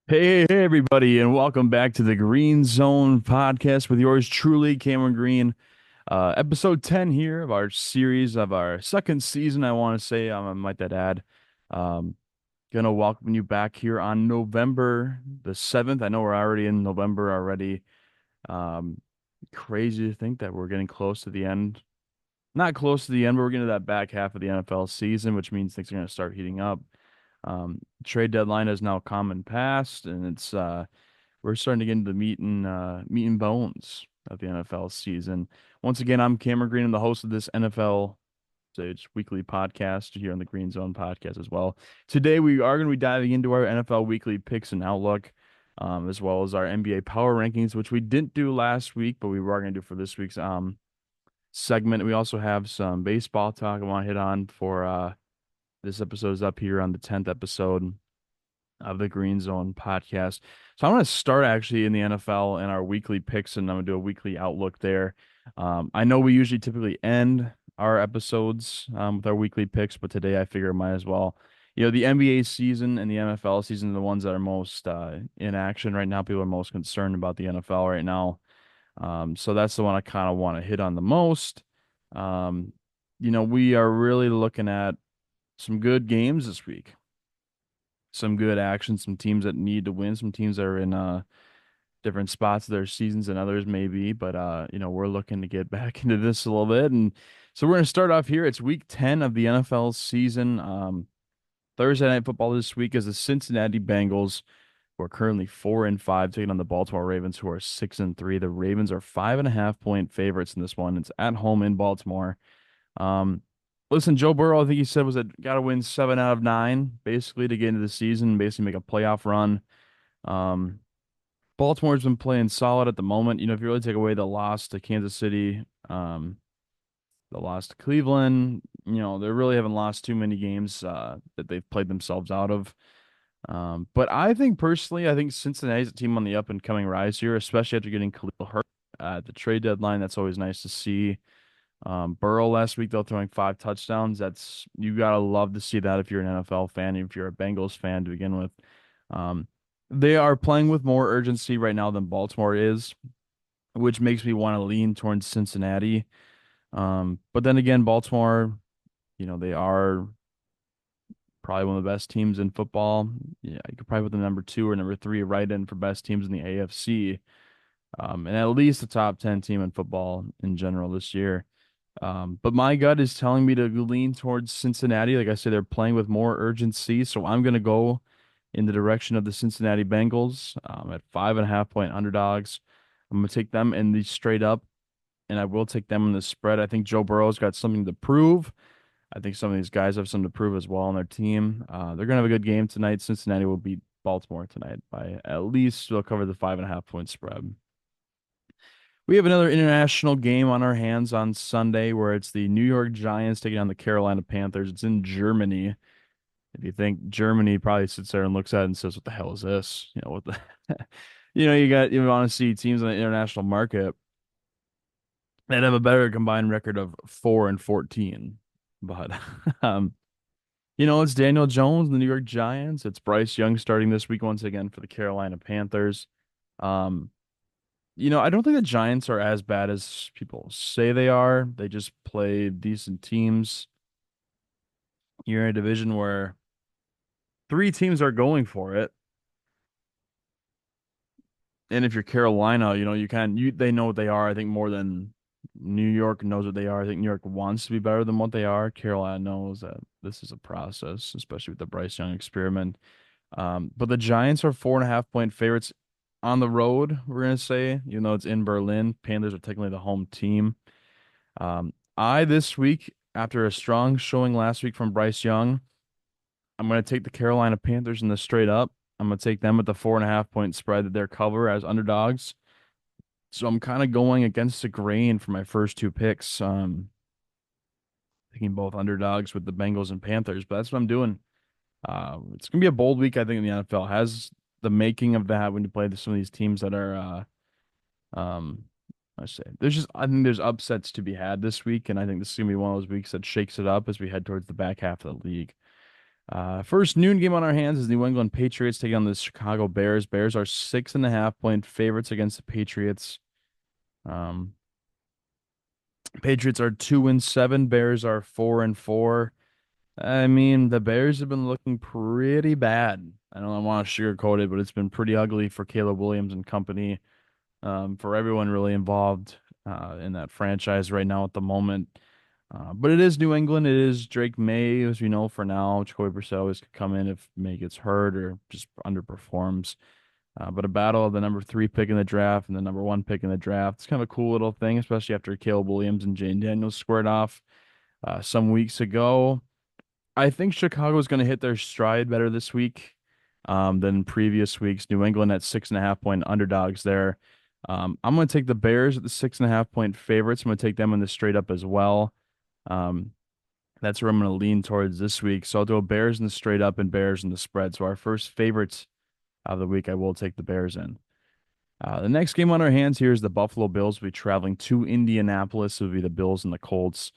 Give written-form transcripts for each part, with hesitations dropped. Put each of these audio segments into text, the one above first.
Hey, everybody, and welcome back to the Green Zone podcast with yours truly, Cameron Green. Episode 10 here of our series of our second season, I want to say. I might that add. Um, gonna welcome you back here on November the 7th. I know we're already in November already. Um, Crazy to think that we're getting close to the end. Not close to the end, but we're getting to that back half of the NFL season, which means things are gonna start heating up. Trade deadline has now come and passed, and it's we're starting to get into the meat and bones of the NFL season. Once again, I'm Cameron Green. I'm the host of this NFL Stage weekly podcast here on the Green Zone podcast as well. Today we are going to be diving into our NFL weekly picks and outlook, as well as our NBA power rankings, which we didn't do last week, but we were going to do for this week's segment. We also have some baseball talk I want to hit on for this episode is up here on the 10th episode of the Green Zone podcast. So I'm going to start actually in the NFL and our weekly picks, and I'm going to do a weekly outlook there. I know we usually typically end our episodes with our weekly picks, but today I figure I might as well. You know, the NBA season and the NFL season are the ones that are most in action right now. People are most concerned about the NFL right now. So that's the one I kind of want to hit on the most. Um, we are really looking at some good games this week, some good action, some teams that need to win, some teams that are in different spots of their seasons than others maybe, but we're looking to get back into this a little bit. And so we're going to start off here. It's week 10 of the NFL season. Thursday night football this week is the Cincinnati Bengals, who are currently 4-5, taking on the Baltimore Ravens, who are 6-3. The Ravens are 5.5 point favorites in this one. It's at home in Baltimore. Um, Listen, Joe Burrow, I think he said was that got to win 7 out of 9 basically to get into the season, basically make a playoff run. Um, Baltimore's been playing solid at the moment. You know, if you really take away the loss to Kansas City, the loss to Cleveland, they really haven't lost too many games that they've played themselves out of. But I think personally, I think Cincinnati's a team on the up and coming rise here, especially after getting Khalil hurt at the trade deadline. That's always nice to see. Burrow last week, though, throwing 5 touchdowns. That's you gotta love to see that if you're an NFL fan, if you're a Bengals fan to begin with. Um, they are playing with more urgency right now than Baltimore is, which makes me want to lean towards Cincinnati. But then again, Baltimore, they are probably one of the best teams in football. Yeah, you could probably put the number 2 or number 3 right in for best teams in the AFC. And at least the top 10 team in football in general this year. But my gut is telling me to lean towards Cincinnati. Like I said, they're playing with more urgency, so I'm going to go in the direction of the Cincinnati Bengals at 5.5 point underdogs. I'm going to take them in the straight up, and I will take them in the spread. I think Joe Burrow's got something to prove. I think some of these guys have something to prove as well on their team. They're going to have a good game tonight. Cincinnati will beat Baltimore tonight by at least they'll cover the 5.5 point spread. We have another international game on our hands on Sunday where it's the New York Giants taking on the Carolina Panthers. It's in Germany. If you think Germany probably sits there and looks at it and says, "What the hell is this?" You know, what the you want to see teams on the international market that have a better combined record of 4-14. But um, it's Daniel Jones and the New York Giants. It's Bryce Young starting this week once again for the Carolina Panthers. Um, I don't think the Giants are as bad as people say they are. They just play decent teams. You're in a division where 3 teams are going for it. And if you're Carolina, they know what they are, I think, more than New York knows what they are. I think New York wants to be better than what they are. Carolina knows that this is a process, especially with the Bryce Young experiment. But the Giants are 4.5 point favorites on the road, we're gonna say, even though it's in Berlin. Panthers are technically the home team. I this week, after a strong showing last week from Bryce Young, I'm going to take the Carolina Panthers in the straight up. I'm going to take them at the 4.5 point spread that they're cover as underdogs. So I'm kind of going against the grain for my first 2 picks. Taking both underdogs with the Bengals and Panthers, but that's what I'm doing. It's going to be a bold week, I think, in the NFL. Has the making of that when you play some of these teams that are um, I say I think there's upsets to be had this week, and I think this is gonna be one of those weeks that shakes it up as we head towards the back half of the league. First noon game on our hands is New England Patriots taking on the Chicago Bears. Bears are 6.5 point favorites against the Patriots. Um, Patriots are 2-7. Bears are 4-4. I mean, the Bears have been looking pretty bad. I don't want to sugarcoat it, but it's been pretty ugly for Caleb Williams and company, for everyone really involved in that franchise right now at the moment. But it is New England. It is Drake May, as we know for now. Jacoby Brissett always could come in if May gets hurt or just underperforms. But a battle of the number three pick in the draft and the number one pick in the draft. It's kind of a cool little thing, especially after Caleb Williams and Jane Daniels squared off some weeks ago. I think Chicago is going to hit their stride better this week than previous weeks. New England at 6.5 point underdogs there. I'm going to take the Bears at the 6.5 point favorites. I'm going to take them in the straight up as well. Um, that's where I'm going to lean towards this week. So I'll do a Bears in the straight up and Bears in the spread. So our first favorites of the week, I will take the Bears in. The next game on our hands here is the Buffalo Bills. We'll be traveling to Indianapolis. It will be the Bills and the Colts.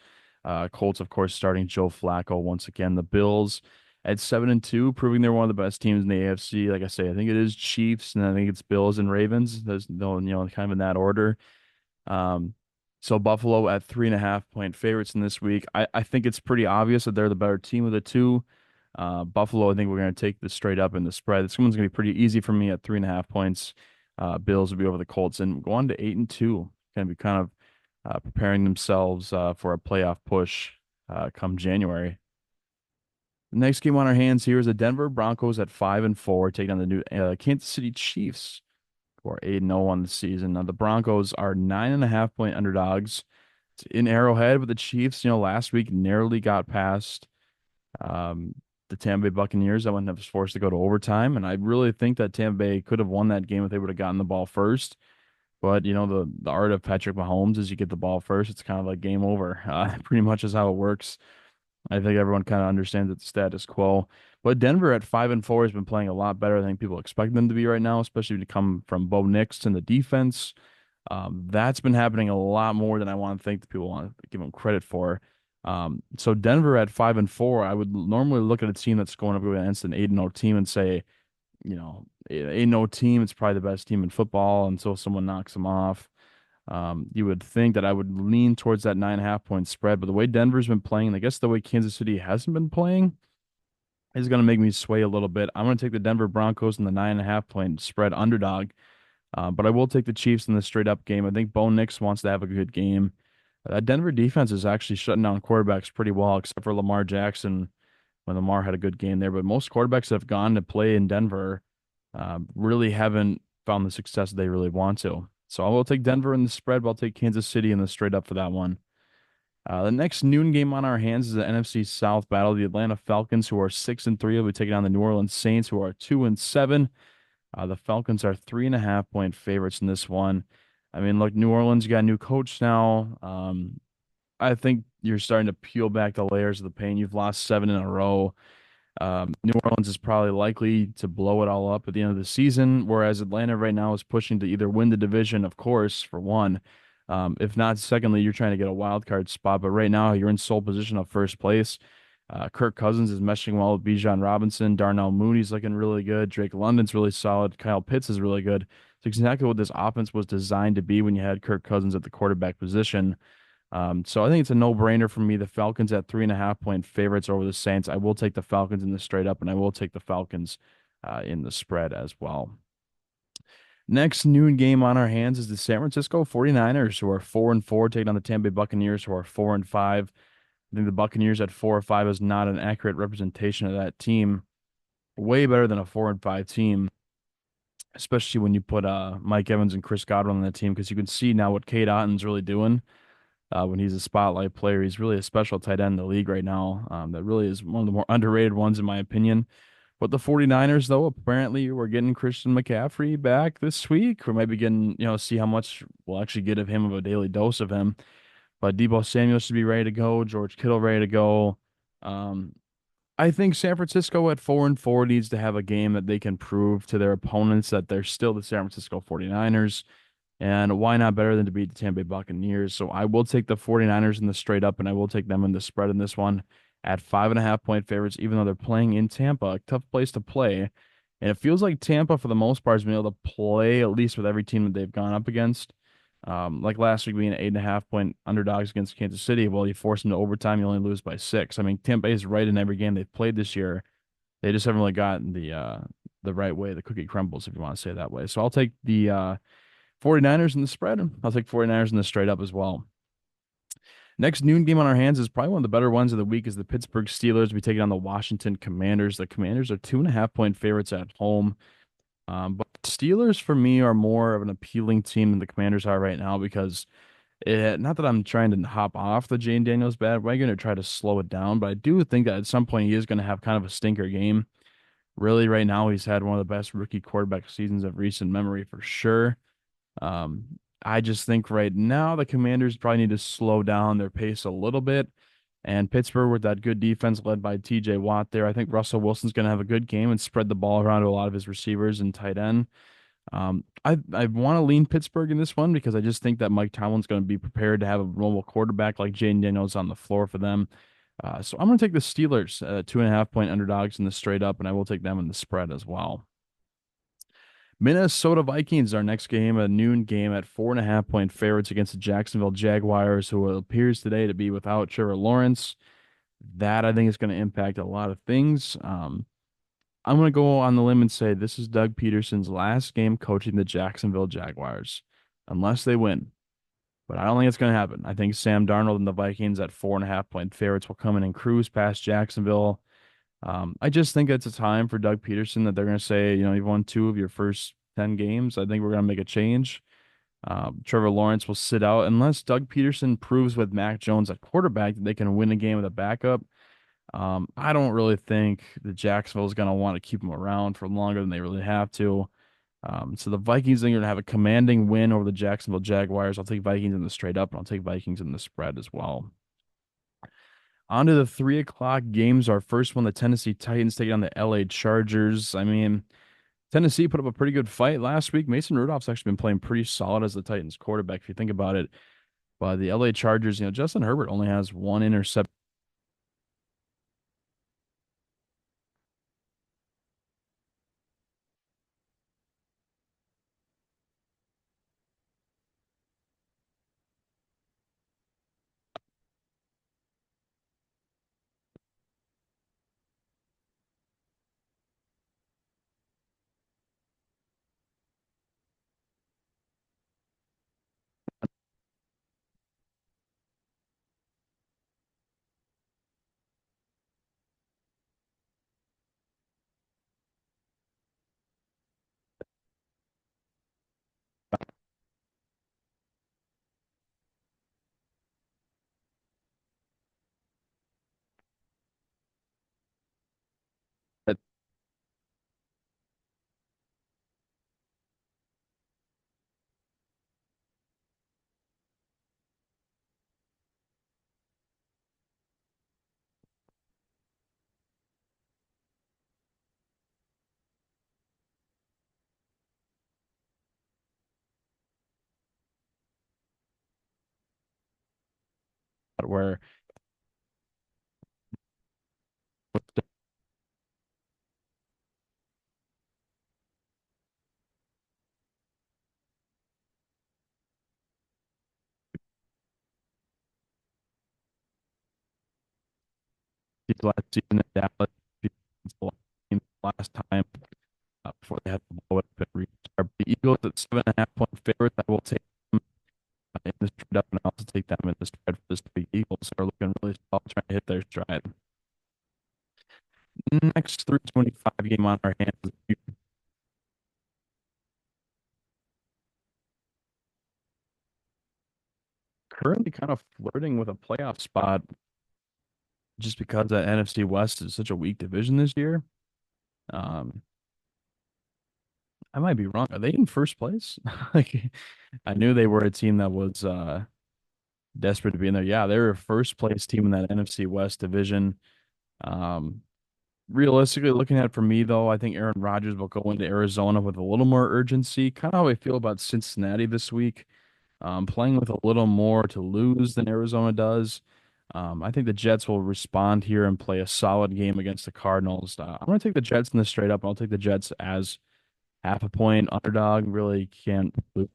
Colts, of course, starting Joe Flacco once again. The Bills at 7-2, proving they're one of the best teams in the AFC. Like I say, I think it is Chiefs, and I think it's Bills and Ravens. There's no, kind of in that order. Um, so Buffalo at 3.5 point favorites in this week. I think it's pretty obvious that they're the better team of the two. Buffalo, I think we're going to take this straight up in the spread. This one's going to be pretty easy for me at 3.5 points. Bills will be over the Colts and go on to 8-2. Going to be kind of preparing themselves for a playoff push come January. The next game on our hands here is the Denver Broncos at 5-4, taking on the new Kansas City Chiefs, who are 8-0 on the season. Now the Broncos are 9.5 point underdogs. It's in Arrowhead, but the Chiefs, last week narrowly got past um, the Tampa Bay Buccaneers. That one was forced to go to overtime, and I really think that Tampa Bay could have won that game if they would have gotten the ball first. But the art of Patrick Mahomes is you get the ball first, it's kind of like game over. Pretty much is how it works. I think everyone kind of understands it's status quo. But Denver at 5-4 has been playing a lot better than I think people expect them to be right now, especially to come from Bo Nix in the defense. That's been happening a lot more than I want to think that people want to give them credit for. So Denver at 5-4, I would normally look at a team that's going up against an 8-0 team and say, 8-0 team, it's probably the best team in football until someone knocks them off. You would think that I would lean towards that 9.5 point spread, but the way Denver's been playing, and I guess the way Kansas City hasn't been playing, is going to make me sway a little bit. I'm going to take the Denver Broncos in the 9.5 point spread underdog, but I will take the Chiefs in the straight up game. I think Bo Nix wants to have a good game. That Denver defense is actually shutting down quarterbacks pretty well, except for Lamar Jackson when Lamar had a good game there. But most quarterbacks that have gone to play in Denver really haven't found the success they really want to. So I will take Denver in the spread, but I'll take Kansas City in the straight up for that one. The next noon game on our hands is the NFC South battle. The Atlanta Falcons, who are 6-3, will be taking on the New Orleans Saints, who are 2-7. The Falcons are 3.5 point favorites in this one. I mean, look, New Orleans, you got a new coach now. I think you're starting to peel back the layers of the pain. You've lost 7 in a row. New Orleans is probably likely to blow it all up at the end of the season, whereas Atlanta right now is pushing to either win the division, of course, for one. If not, secondly, you're trying to get a wild card spot. But right now, you're in sole position of first place. Kirk Cousins is meshing well with Bijan Robinson. Darnell Mooney's looking really good. Drake London's really solid. Kyle Pitts is really good. It's exactly what this offense was designed to be when you had Kirk Cousins at the quarterback position. So I think it's a no-brainer for me. The Falcons at 3.5 point favorites over the Saints. I will take the Falcons in the straight up, and I will take the Falcons in the spread as well. Next noon game on our hands is the San Francisco 49ers, who are 4-4, taking on the Tampa Bay Buccaneers, who are 4-5. I think the Buccaneers at 4-5 is not an accurate representation of that team. Way better than a 4-5 team, especially when you put Mike Evans and Chris Godwin on the team, because you can see now what Cade Otton's really doing. When he's a spotlight player, he's really a special tight end in the league right now. That really is one of the more underrated ones, in my opinion. But the 49ers, though, apparently we're getting Christian McCaffrey back this week. We might be getting, see how much we'll actually get of him, of a daily dose of him. But Deebo Samuel should be ready to go. George Kittle ready to go. I think San Francisco at 4-4 needs to have a game that they can prove to their opponents that they're still the San Francisco 49ers. And why not better than to beat the Tampa Bay Buccaneers? So I will take the 49ers in the straight up, and I will take them in the spread in this one at 5.5 point favorites, even though they're playing in Tampa, a tough place to play. And it feels like Tampa, for the most part, has been able to play at least with every team that they've gone up against. Like last week being 8.5 point underdogs against Kansas City. Well, you force them to overtime, you only lose by 6. I mean, Tampa is right in every game they've played this year. They just haven't really gotten the right way the cookie crumbles, if you want to say it that way. So I'll take the 49ers in the spread. I'll take 49ers in the straight up as well. Next noon game on our hands is probably one of the better ones of the week is the Pittsburgh Steelers. We take it on the Washington Commanders. The Commanders are 2.5 point favorites at home. But Steelers for me are more of an appealing team than the Commanders are right now because not that I'm trying to hop off the Jane Daniels bandwagon or try to slow it down, but I do think that at some point he is going to have kind of a stinker game. Really, right now he's had one of the best rookie quarterback seasons of recent memory for sure. I just think right now the Commanders probably need to slow down their pace a little bit. And Pittsburgh with that good defense led by TJ Watt there, I think Russell Wilson's going to have a good game and spread the ball around to a lot of his receivers and tight end. I want to lean Pittsburgh in this one because I just think that Mike Tomlin's going to be prepared to have a mobile quarterback like Jaden Daniels on the floor for them. So I'm going to take the Steelers, 2.5 point underdogs in the straight up, and I will take them in the spread as well. Minnesota Vikings, our next game, a noon game at 4.5 point favorites against the Jacksonville Jaguars, who appears today to be without Trevor Lawrence. That I think is going to impact a lot of things. I'm going to go on the limb and say this is Doug Peterson's last game coaching the Jacksonville Jaguars, unless they win. But I don't think it's going to happen. I think Sam Darnold and the Vikings at 4.5 point favorites will come in and cruise past Jacksonville. I just think it's a time for Doug Peterson that they're going to say, you've won 2 of your first 10 games. I think we're going to make a change. Trevor Lawrence will sit out unless Doug Peterson proves with Mac Jones at quarterback that they can win a game with a backup. I don't really think the Jacksonville is going to want to keep him around for longer than they really have to. So the Vikings are going to have a commanding win over the Jacksonville Jaguars. I'll take Vikings in the straight up, and I'll take Vikings in the spread as well. On to the 3 o'clock games. Our first one, the Tennessee Titans taking on the LA Chargers. I mean, Tennessee put up a pretty good fight last week. Mason Rudolph's actually been playing pretty solid as the Titans quarterback, if you think about it. But the LA Chargers, Justin Herbert only has one interception. Where last season in Dallas, last time before they had to blow it up and restart. The Eagles at 7.5 point favorites. I will take them in the straight up, and I'll also take them in the spread for this week. Eagles are looking really solid, trying to hit their stride. Next 325 game on our hands. Currently kind of flirting with a playoff spot just because that NFC West is such a weak division this year. Um, I might be wrong. Are they in first place? Like, I knew they were a team that was desperate to be in there. Yeah, they're a first place team in that NFC West division. Um, Realistically, looking at it for me though, I think Aaron Rodgers will go into Arizona with a little more urgency. Kind of how I feel about Cincinnati this week. Playing with a little more to lose than Arizona does. I think the Jets will respond here and play a solid game against the Cardinals. I'm going to take the Jets in this straight up. I'll take the Jets as half a point underdog. Really can't lose.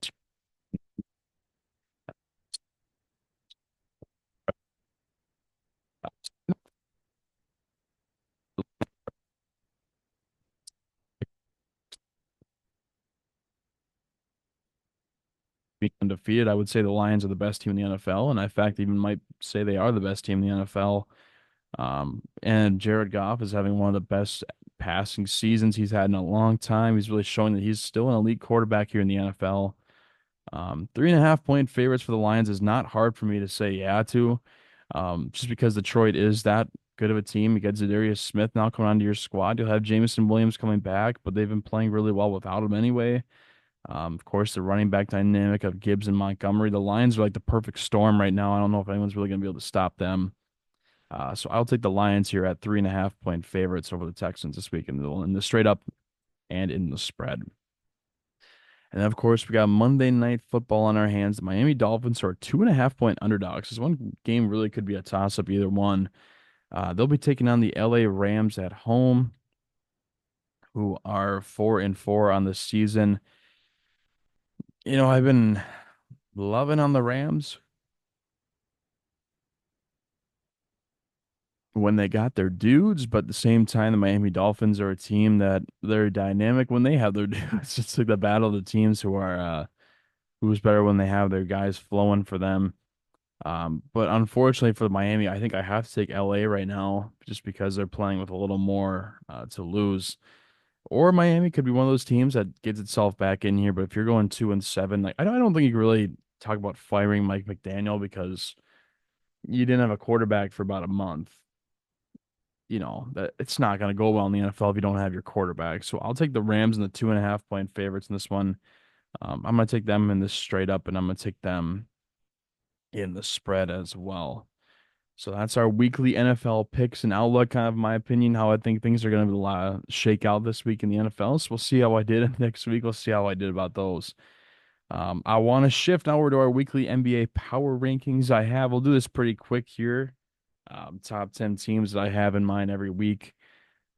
Being undefeated, I would say the Lions are the best team in the NFL, and I, in fact, even might say they are the best team in the NFL. And Jared Goff is having one of the best passing seasons he's had in a long time. He's really showing that he's still an elite quarterback here in the NFL. 3.5 point favorites for the Lions is not hard for me to say yeah to, just because Detroit is that good of a team. You got Zadarius Smith now coming onto your squad. You'll have Jameson Williams coming back, but they've been playing really well without him anyway. Of course, the running back dynamic of Gibbs and Montgomery. The Lions are like the perfect storm right now. I don't know if anyone's really going to be able to stop them. So I'll take the Lions here at 3.5 point favorites over the Texans this week in the straight up and in the spread. And then, of course, we got Monday Night Football on our hands. The Miami Dolphins are 2.5 point underdogs. This one game really could be a toss up, either one. They'll be taking on the LA Rams at home, who are 4-4 on the season. I've been loving on the Rams when they got their dudes, but at the same time, the Miami Dolphins are a team that they're dynamic when they have their dudes. It's like the battle of the teams who are who's better when they have their guys flowing for them. But unfortunately for Miami, I think I have to take LA right now just because they're playing with a little more to lose. Or Miami could be one of those teams that gets itself back in here. But if you're going 2-7, like I don't think you can really talk about firing Mike McDaniel because you didn't have a quarterback for about a month. That it's not going to go well in the NFL if you don't have your quarterback. So I'll take the Rams and the 2.5 point favorites in this one. I'm going to take them in this straight up, and I'm going to take them in the spread as well. So that's our weekly NFL picks and outlook, kind of my opinion, how I think things are going to shake out this week in the NFL. So we'll see how I did next week. We'll see how I did about those. I want to shift now over to our weekly NBA power rankings. We'll do this pretty quick here. Top 10 teams that I have in mind every week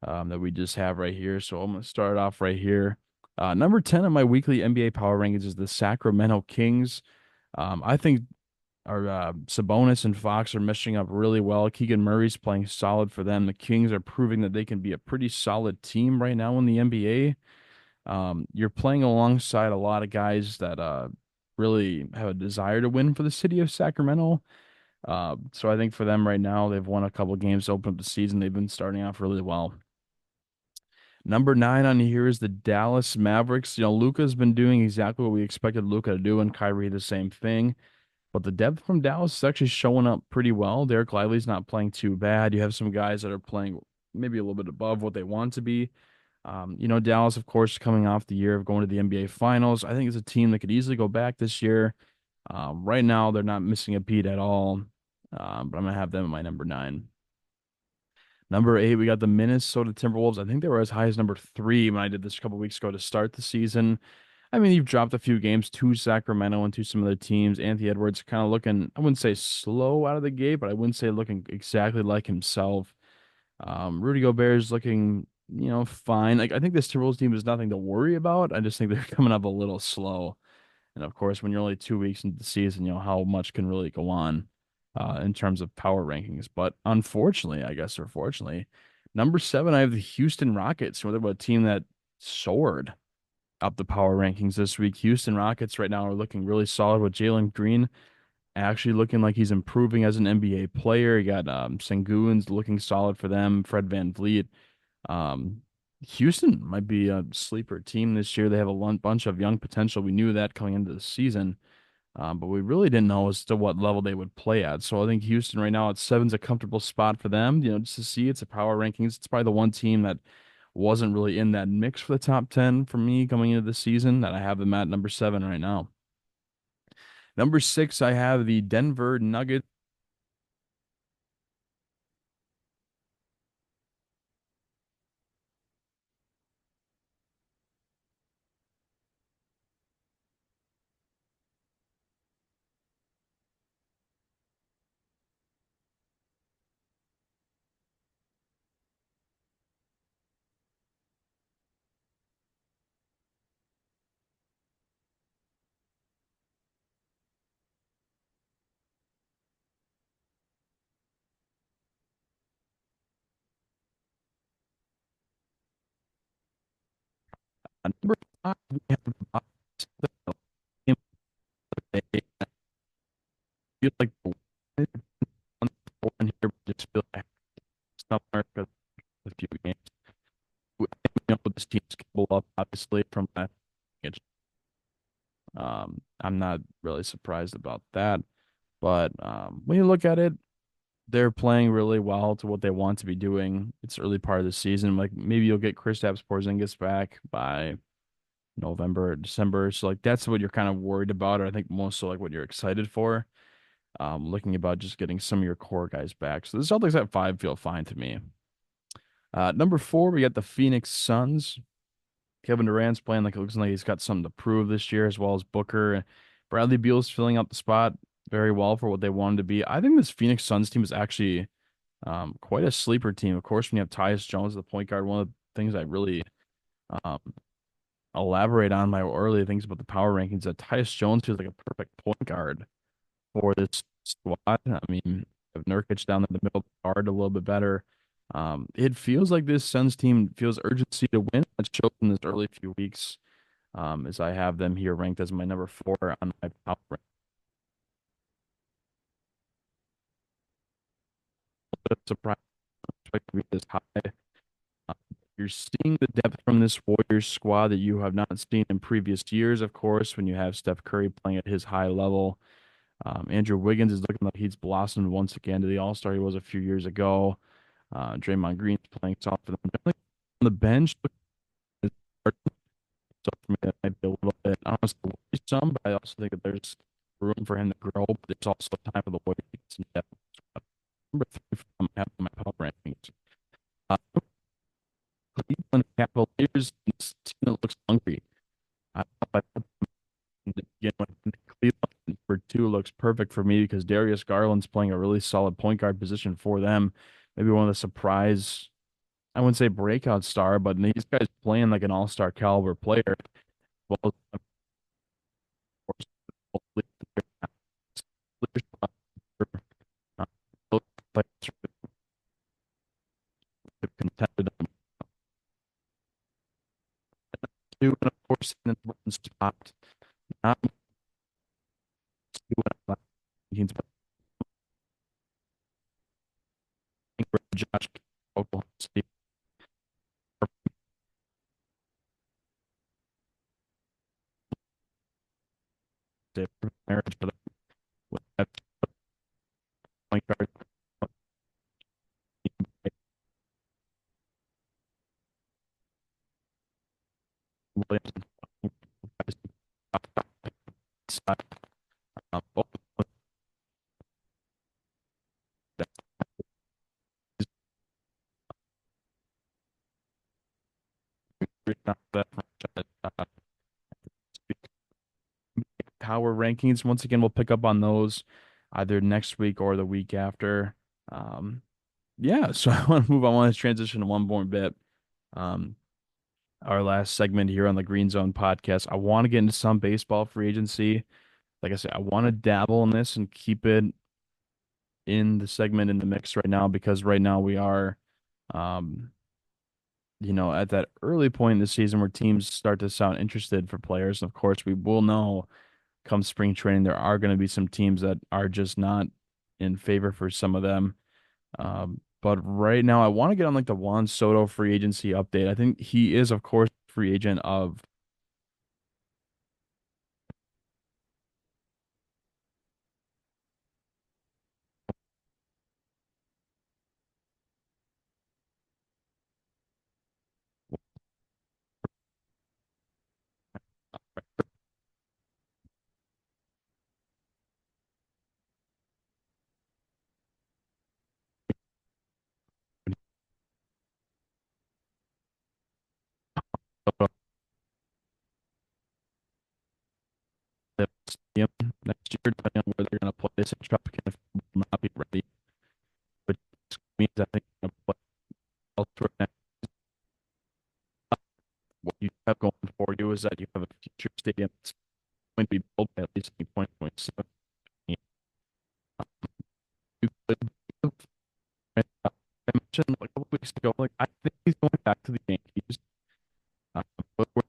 that we just have right here. So I'm going to start off right here. Number 10 on my weekly NBA power rankings is the Sacramento Kings. I think our Sabonis and Fox are meshing up really well. Keegan Murray's playing solid for them. The Kings are proving that they can be a pretty solid team right now in the NBA. You're playing alongside a lot of guys that really have a desire to win for the city of Sacramento. So I think for them right now, they've won a couple games to open up the season. They've been starting off really well. Number 9 on here is the Dallas Mavericks. Luka's been doing exactly what we expected Luka to do, and Kyrie the same thing. But the depth from Dallas is actually showing up pretty well. Derek Lively's not playing too bad. You have some guys that are playing maybe a little bit above what they want to be. Dallas, of course, coming off the year of going to the NBA Finals. I think it's a team that could easily go back this year. Right now, they're not missing a beat at all. But I'm going to have them at my number 9. Number 8, we got the Minnesota Timberwolves. I think they were as high as number 3 when I did this a couple weeks ago to start the season. I mean, you've dropped a few games to Sacramento and to some other teams. Anthony Edwards kind of looking, I wouldn't say slow out of the gate, but I wouldn't say looking exactly like himself. Rudy Gobert is looking, fine. Like I think this Timberwolves team is nothing to worry about. I just think they're coming up a little slow. And of course, when you're only 2 weeks into the season, how much can really go on in terms of power rankings. But unfortunately, I guess, or fortunately, number 7, I have the Houston Rockets. Whether about a team that soared up the power rankings this week. Houston Rockets right now are looking really solid with Jalen Green actually looking like he's improving as an NBA player. You got Sengun's looking solid for them. Fred VanVleet. Um, Houston might be a sleeper team this year. They have a bunch of young potential. We knew that coming into the season, but we really didn't know as to what level they would play at. So I think Houston right now at 7's a comfortable spot for them. Just to see it's a power rankings. It's probably the one team that wasn't really in that mix for the top 10 for me coming into the season that I have them at number 7 right now. Number 6, I have the Denver Nuggets. Number five, we have the game of the day. I feel like the one here, but just feel like somewhere for a few games. I think we know what this team's capable of, obviously, from that. I'm not really surprised about that. But when you look at it, they're playing really well to what they want to be doing. It's early part of the season. Like maybe you'll get Kristaps Porzingis back by November or December. So like that's what you're kind of worried about, or I think most so like what you're excited for. Looking about just getting some of your core guys back. So the Celtics at five feel fine to me. Number four, we got the Phoenix Suns. Kevin Durant's playing like it looks like he's got something to prove this year, as well as Booker. Bradley Beal's filling out the spot very well for what they wanted to be. I think this Phoenix Suns team is actually quite a sleeper team. Of course, when you have Tyus Jones, the point guard, one of the things I really um, elaborate on my earlier things about the power rankings that Tyus Jones feels like a perfect point guard for this squad. I mean, if Nurkic down in the middle of the guard a little bit better. It feels like this Suns team feels urgency to win. It showed in this early few weeks, as I have them here ranked as my number four on my power rank. Surprise expect to be this high. Uh, You're seeing the depth from this Warriors squad that you have not seen in previous years, of course, when you have Steph Curry playing at his high level. Andrew Wiggins is looking like he's blossomed once again to the All-Star he was a few years ago. Draymond Green's playing soft for them. Definitely on the bench, it's hard so for me that might be a little bit, I don't want to say some, but I also think that there's room for him to grow, but there's also time for the Warriors to get some depth. Number three from my power rankings. Uh, Cleveland Cavaliers, this team that looks hungry. I again, Cleveland for two looks perfect for me because Darius Garland's playing a really solid point guard position for them. Maybe one of the surprise, I wouldn't say breakout star, but these guys playing like an all-star caliber player. Well, of course, uh, both players have contended on two, and of course, in the one spot, not two and teams, but Josh Oklahoma State marriage, but with that point guard Williams side, both of them is not that franchise. Power rankings. Once again, we'll pick up on those either next week or the week after. Um, yeah, so I want to move. I want to transition to one more bit. Um, our last segment here on the Green Zone podcast. I want to get into some baseball free agency. Like I said, I want to dabble in this and keep it in the segment in the mix right now because right now we are, um, at that early point in the season where teams start to sound interested for players. And of course, we will know come spring training, there are going to be some teams that are just not in favor for some of them. But right now, I want to get on like the Juan Soto free agency update. I think he is, of course, free agent of. The stadium next year, depending on where they're going to play. This Tropicana will not be ready, which means I think they're going to play elsewhere. Next. What you have going for you is that you have a future stadium that's going to be built by at least in 2027. You could, I mentioned like a couple weeks ago, like I think he's going back to the Yankees. But we're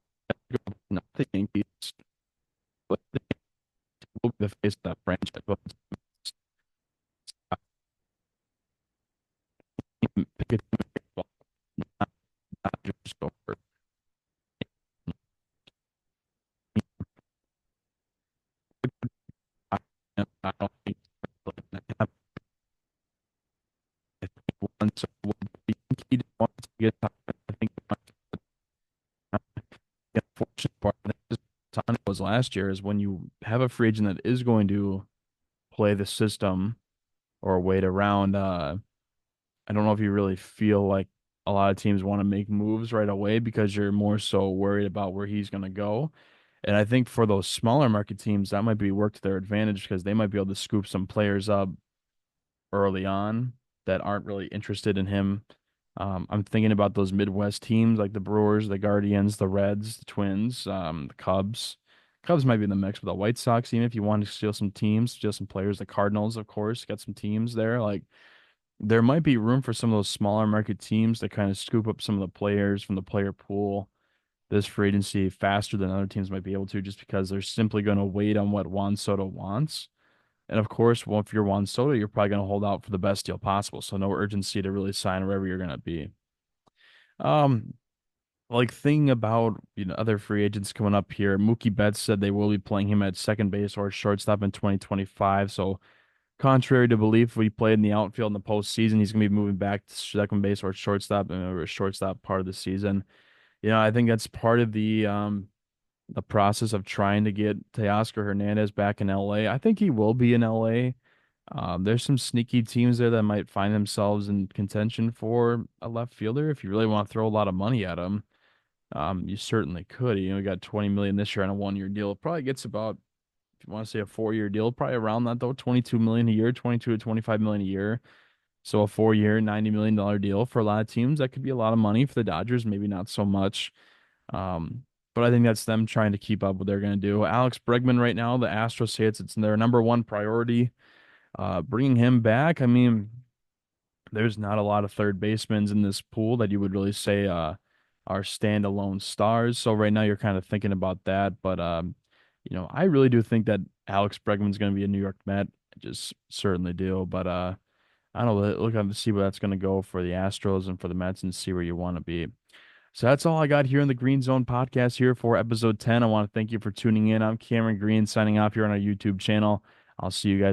Tanya was last year is when you have a free agent that is going to play the system or wait around. I don't know if you really feel like a lot of teams want to make moves right away because you're more so worried about where he's going to go. And I think for those smaller market teams, that might be worked to their advantage because they might be able to scoop some players up early on that aren't really interested in him. I'm thinking about those Midwest teams like the Brewers, the Guardians, the Reds, the Twins, the Cubs. Cubs might be in the mix with the White Sox, even if you want to steal some teams, steal some players. The Cardinals, of course, got some teams there. Like there might be room for some of those smaller market teams to kind of scoop up some of the players from the player pool this free agency faster than other teams might be able to, just because they're simply going to wait on what Juan Soto wants. And of course, well, if you're Juan Soto, you're probably going to hold out for the best deal possible. So no urgency to really sign wherever you're going to be. Um, like thinking about other free agents coming up here, Mookie Betts said they will be playing him at second base or shortstop in 2025. So contrary to belief, if he played in the outfield in the postseason, he's going to be moving back to second base or shortstop or shortstop part of the season. I think that's part of the process of trying to get Teoscar Hernandez back in LA. I think he will be in LA. There's some sneaky teams there that might find themselves in contention for a left fielder. If you really want to throw a lot of money at him, you certainly could. You got 20 million this year on a 1 year deal. It probably gets about, if you want to say a 4 year deal, probably around that though, 22 million a year, 22 to 25 million a year. So a 4 year, $90 million deal for a lot of teams. That could be a lot of money for the Dodgers, maybe not so much. Um, but I think that's them trying to keep up what they're going to do. Alex Bregman right now, the Astros say it's their number one priority. Bringing him back, I mean, there's not a lot of third basemen in this pool that you would really say are standalone stars. So right now you're kind of thinking about that. But I really do think that Alex Bregman's going to be a New York Met. I just certainly do. But I don't know. Look up to see where that's going to go for the Astros and for the Mets and see where you want to be. So that's all I got here in the Green Zone podcast here for episode 10. I want to thank you for tuning in. I'm Cameron Green signing off here on our YouTube channel. I'll see you guys.